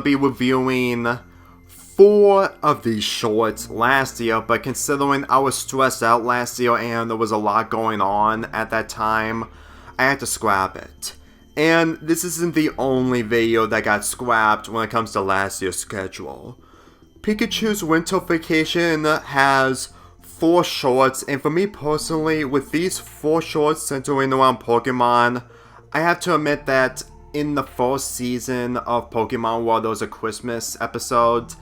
be reviewing 4 of these shorts last year, but considering I was stressed out last year and there was a lot going on at that time, I had to scrap it. And this isn't the only video that got scrapped when it comes to last year's schedule. Pikachu's Winter Vacation has 4 shorts, and for me personally, with these 4 shorts centering around Pokemon, I have to admit that in the first season of Pokemon World, there was a Christmas episode.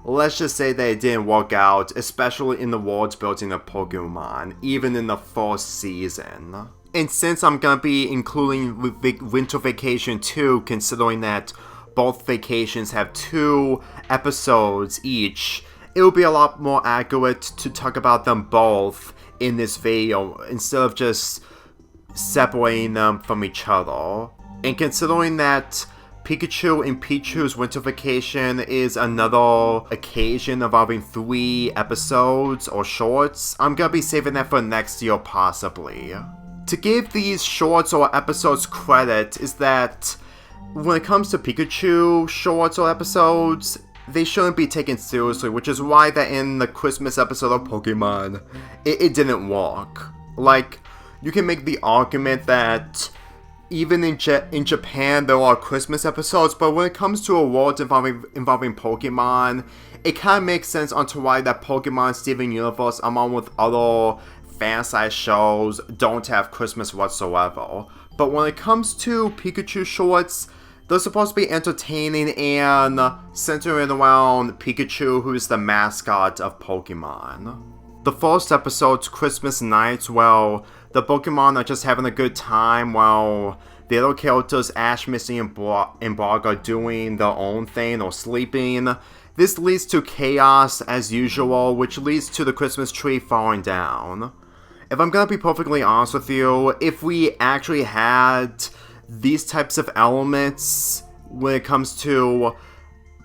Let's just say that it didn't work out, especially in the world's building of Pokemon, even in the first season. And since I'm gonna be including Winter Vacation 2, considering that both vacations have 2 episodes each, it will be a lot more accurate to talk about them both in this video, instead of just separating them from each other. And considering that Pikachu and Pichu's Winter Vacation is another occasion involving 3 episodes or shorts, I'm gonna be saving that for next year possibly. To give these shorts or episodes credit is that when it comes to Pikachu shorts or episodes, they shouldn't be taken seriously, which is why that in the Christmas episode of Pokemon, it didn't work. Like, you can make the argument that even in Japan there are Christmas episodes, but when it comes to a world involving Pokemon, it kind of makes sense onto why that Pokemon Steven Universe, along with other fan-sized shows, don't have Christmas whatsoever. But when it comes to Pikachu shorts, they're supposed to be entertaining and centering around Pikachu, who is the mascot of Pokemon. The first episode's Christmas night, well, the Pokemon are just having a good time while the other characters, Ash, Misty, and Bark, are doing their own thing or sleeping. This leads to chaos as usual, which leads to the Christmas tree falling down. If I'm gonna be perfectly honest with you, if we actually had these types of elements when it comes to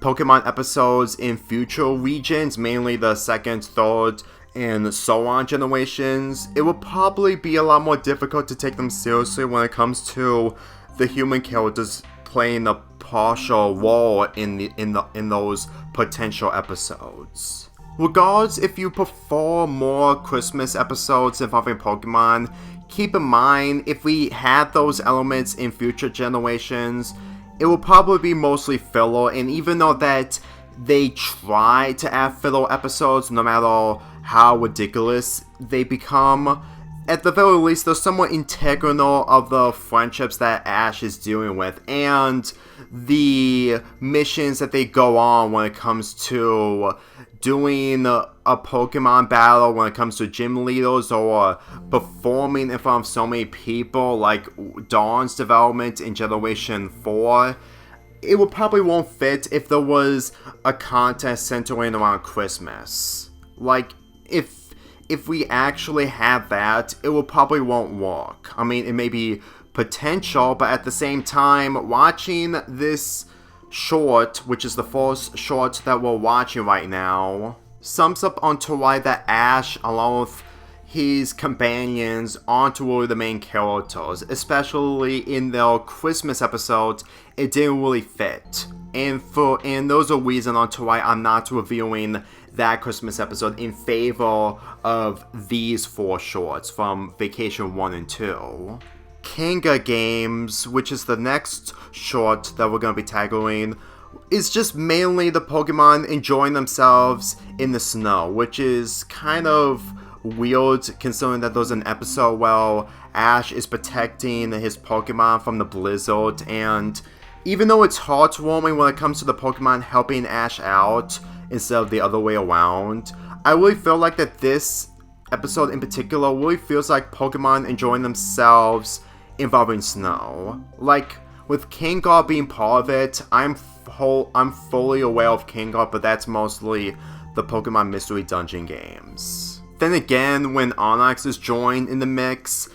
Pokemon episodes in future regions, mainly the 2nd, 3rd, and so on generations, it would probably be a lot more difficult to take them seriously when it comes to the human characters playing a partial role in those potential episodes. Regardless, if you prefer more Christmas episodes involving Pokemon, keep in mind, if we had those elements in future generations, it will probably be mostly filler, and even though that they try to add filler episodes, no matter how ridiculous they become, at the very least, they're somewhat integral of the friendships that Ash is dealing with, and the missions that they go on when it comes to doing a Pokemon battle, when it comes to gym leaders, or performing in front of so many people, like Dawn's development in Generation 4. It would probably won't fit if there was a contest centering around Christmas. Like, if we actually have that, it will probably won't work. I mean, it may be potential, but at the same time, watching this short, which is the first short that we're watching right now, sums up onto why that Ash, along with his companions, aren't really the main characters. Especially in their Christmas episode, it didn't really fit. And those are reasons onto why I'm not reviewing that Christmas episode in favor of these 4 shorts from Vacation 1 and 2. Kanga Games, which is the next short that we're going to be tackling, is just mainly the Pokemon enjoying themselves in the snow, which is kind of weird considering that there's an episode where Ash is protecting his Pokemon from the blizzard, and even though it's heartwarming when it comes to the Pokemon helping Ash out instead of the other way around, I really feel like that this episode in particular really feels like Pokemon enjoying themselves involving snow. Like, with Kanga being part of it, I'm fully aware of Kanga, but that's mostly the Pokemon Mystery Dungeon games. Then again, when Onyx is joined in the mix,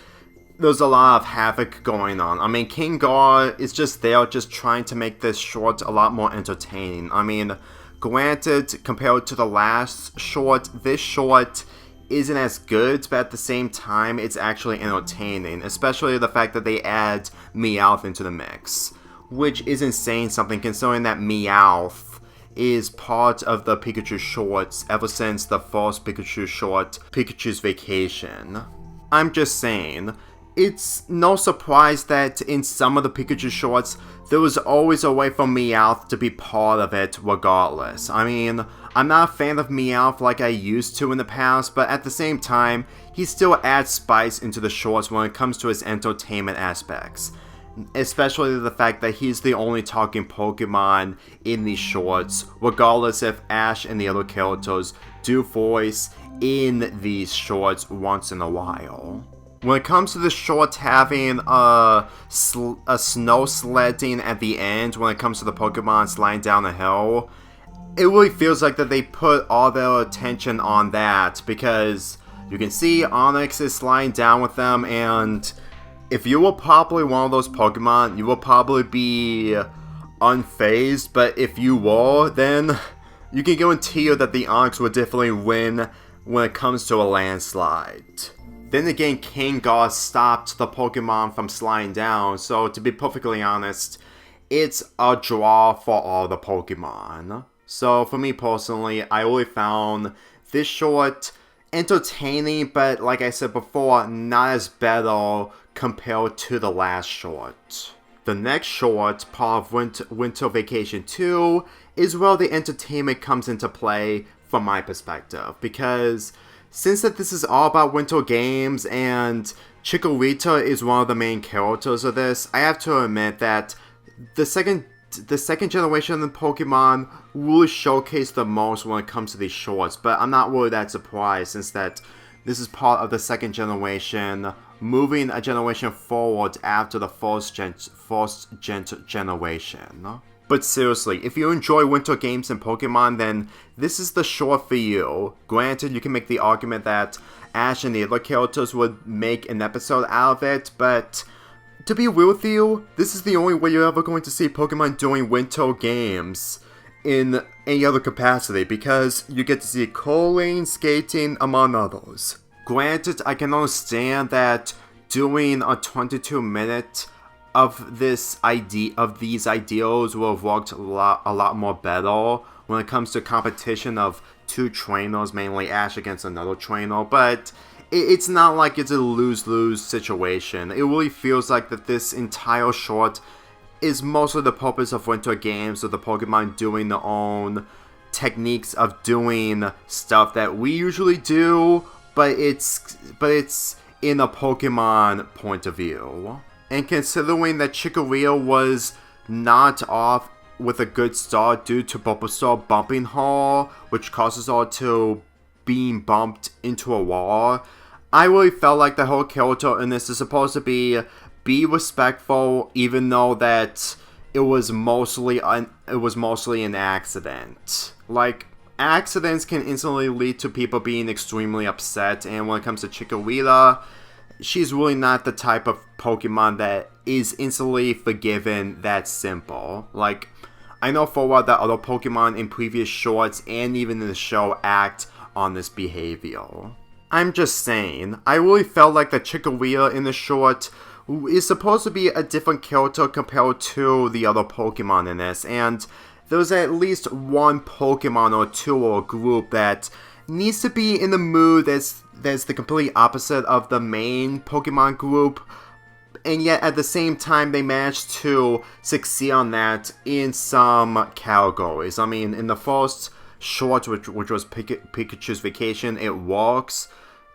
there's a lot of havoc going on. I mean, Kanga is just there, just trying to make this short a lot more entertaining. I mean, granted, compared to the last short, this short isn't as good, but at the same time, it's actually entertaining, especially the fact that they add Meowth into the mix. which isn't saying something considering that Meowth is part of the Pikachu shorts ever since the first Pikachu short, Pikachu's Vacation. I'm just saying, it's no surprise that in some of the Pikachu shorts, there was always a way for Meowth to be part of it regardless. I mean, I'm not a fan of Meowth like I used to in the past, but at the same time, he still adds spice into the shorts when it comes to his entertainment aspects. Especially the fact that he's the only talking Pokemon in these shorts, regardless if Ash and the other characters do voice in these shorts once in a while. When it comes to the shorts having a snow sledding at the end, when it comes to the Pokemon sliding down a hill, it really feels like that they put all their attention on that, because you can see Onix is sliding down with them, and if you were probably one of those Pokemon, you will probably be unfazed, but if you were, then you can guarantee you that the Onix would definitely win when it comes to a landslide. Then again, Kanga stopped the Pokemon from sliding down, so to be perfectly honest, it's a draw for all the Pokemon. So for me personally, I really found this short entertaining, but like I said before, not as better compared to the last short. The next short, part of Winter Vacation 2, is where the entertainment comes into play from my perspective, because since that this is all about Winter Games and Chikorita is one of the main characters of this, I have to admit that the second generation of Pokemon really showcased the most when it comes to these shorts, but I'm not really that surprised since that this is part of the second generation, moving a generation forward after the first generation. But seriously, if you enjoy Winter Games and Pokemon, then this is the short for you. Granted, you can make the argument that Ash and the other characters would make an episode out of it, but to be real with you, this is the only way you're ever going to see Pokemon doing Winter Games in any other capacity, because you get to see curling, skating, among others. Granted, I can understand that doing a 22-minute of these ideals will have worked a lot more better when it comes to competition of two trainers, mainly Ash against another trainer, but it's not like it's a lose-lose situation. It really feels like that this entire short is mostly the purpose of Winter Games, of the Pokemon doing their own techniques of doing stuff that we usually do, but it's in a Pokemon point of view. And considering that Chikorita was not off with a good start due to Bulbasaur bumping her, which causes her to being bumped into a wall, I really felt like the whole character in this is supposed to be respectful, even though that it was mostly an accident. Like, accidents can instantly lead to people being extremely upset, and when it comes to Chikorita, she's really not the type of Pokemon that is instantly forgiven that simple. Like, I know for a while that other Pokemon in previous shorts and even in the show act on this behavior. I'm just saying, I really felt like the Chikorita in the short is supposed to be a different character compared to the other Pokemon in this, and there's at least one Pokemon or two or a group that needs to be in the mood that's the complete opposite of the main Pokemon group, and yet at the same time they managed to succeed on that in some categories. I mean, in the first short, which was Pikachu's Vacation, it works,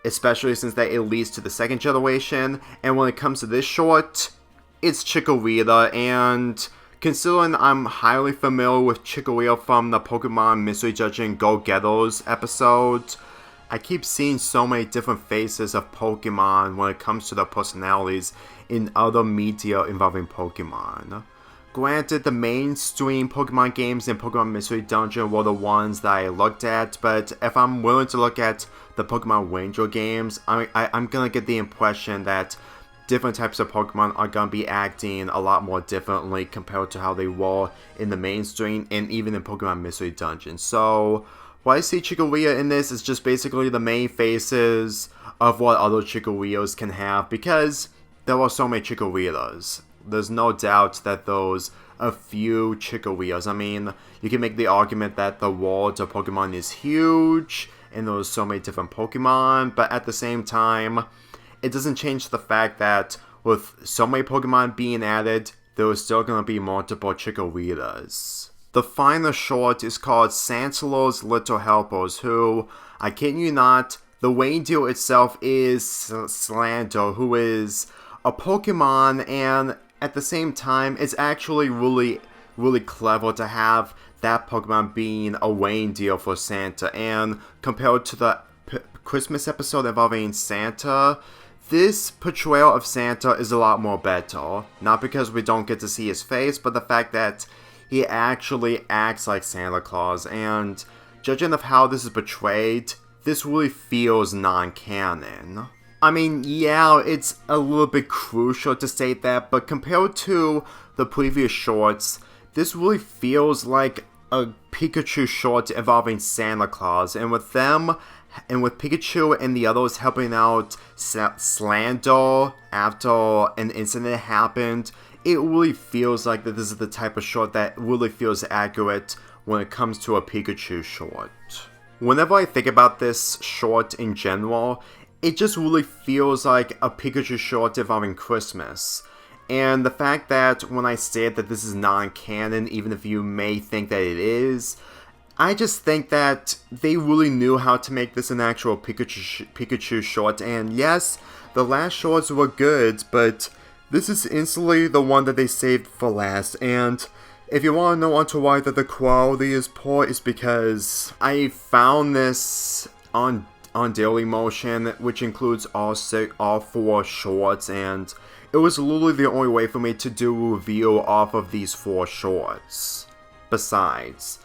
especially since that it leads to the second generation, and when it comes to this short, it's Chikorita, and considering I'm highly familiar with Chikorita from the Pokemon Mystery Dungeon Go-Getters episode, I keep seeing so many different faces of Pokemon when it comes to their personalities in other media involving Pokemon. Granted, the mainstream Pokemon games and Pokemon Mystery Dungeon were the ones that I looked at, but if I'm willing to look at the Pokemon Ranger games, I'm gonna get the impression that different types of Pokemon are gonna be acting a lot more differently compared to how they were in the mainstream and even in Pokemon Mystery Dungeon. So, what I see Chikorita in this is just basically the main faces of what other Chikoritas can have, because there are so many Chikoritas. There's no doubt that those a few Chikorritas. I mean, you can make the argument that the world of Pokemon is huge, and there's so many different Pokemon, but at the same time, it doesn't change the fact that with so many Pokemon being added, there is still going to be multiple Chikorritas. The final short is called Santa's Little Helpers, who, I kid you not, the reindeer itself is Slander, who is a Pokemon, and at the same time, it's actually really, really clever to have that Pokemon being a reindeer for Santa. And compared to the Christmas episode involving Santa, this portrayal of Santa is a lot more better. Not because we don't get to see his face, but the fact that he actually acts like Santa Claus. And judging of how this is portrayed, this really feels non-canon. I mean, yeah, it's a little bit crucial to state that, but compared to the previous shorts, this really feels like a Pikachu short involving Santa Claus, and with Pikachu and the others helping out Slander after an incident happened, it really feels like that this is the type of short that really feels accurate when it comes to a Pikachu short. Whenever I think about this short in general, it just really feels like a Pikachu short involving Christmas. And the fact that when I say that this is non-canon, even if you may think that it is, I just think that they really knew how to make this an actual Pikachu short. And yes, the last shorts were good, but this is instantly the one that they saved for last. And if you want to know onto why that the quality is poor, is because I found this on Dailymotion, which includes all 4 shorts, and it was literally the only way for me to do a review off of these 4 shorts. Besides,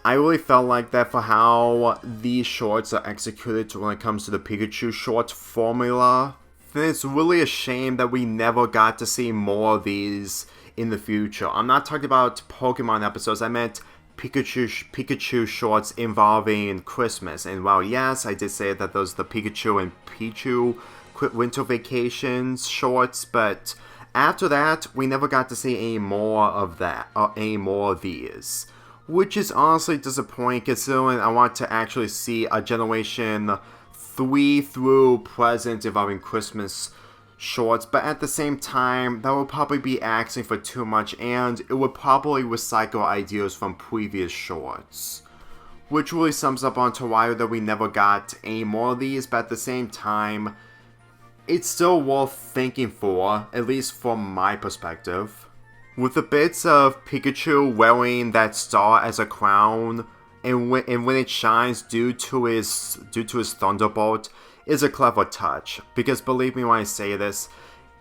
I really felt like that for how these shorts are executed when it comes to the Pikachu short formula, then it's really a shame that we never got to see more of these in the future. I'm not talking about Pokemon episodes, I meant Pikachu shorts involving Christmas. And while yes, I did say that those are the Pikachu and Pichu Winter Vacations shorts, but after that, we never got to see any more of that, or any more of these. Which is honestly disappointing considering I want to actually see a Generation 3 through present involving Christmas shorts, but at the same time, that would probably be asking for too much, and it would probably recycle ideas from previous shorts. Which really sums up onto why that we never got any more of these, but at the same time, it's still worth thinking for, at least from my perspective. With the bits of Pikachu wearing that star as a crown, and when it shines due to his Thunderbolt, is a clever touch, because believe me when I say this,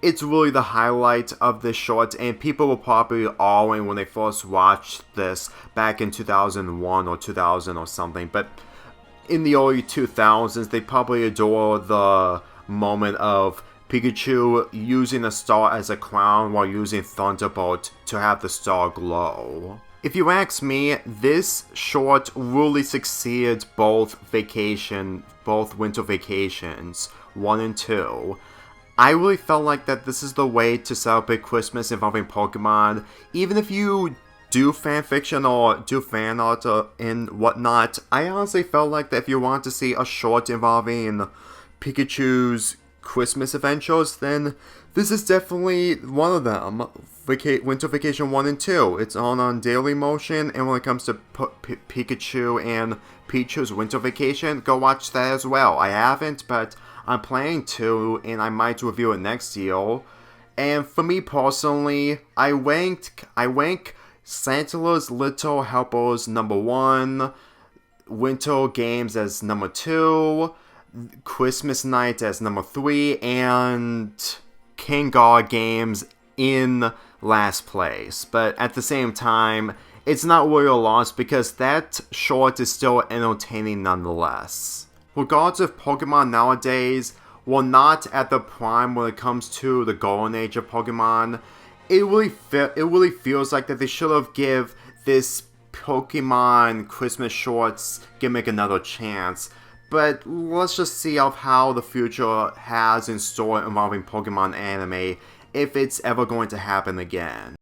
it's really the highlight of this short, and people were probably awing when they first watched this back in 2001 or 2000 or something, but in the early 2000s, they probably adore the moment of Pikachu using a star as a crown while using Thunderbolt to have the star glow. If you ask me, this short really succeeded both Winter Vacations 1 and 2. I really felt like that this is the way to celebrate Christmas involving Pokemon. Even if you do fanfiction or do fan art and whatnot, I honestly felt like that if you want to see a short involving Pikachu's Christmas adventures, then this is definitely one of them. Winter Vacation 1 and 2. It's on Dailymotion, and when it comes to Pikachu and Pichu's Winter Vacation, go watch that as well. I haven't, but I'm planning to, and I might review it next year. And for me personally, I rank Santa's Little Helpers number 1, Winter Games as number 2, Christmas Night as number 3, and Kanga Games in last place. But at the same time, it's not really a loss because that short is still entertaining nonetheless. Regardless of Pokemon nowadays, while not at the prime when it comes to the golden age of Pokemon, it really feels like that they should have give this Pokemon Christmas shorts gimmick another chance. But let's just see how the future has in store involving Pokemon anime, if it's ever going to happen again.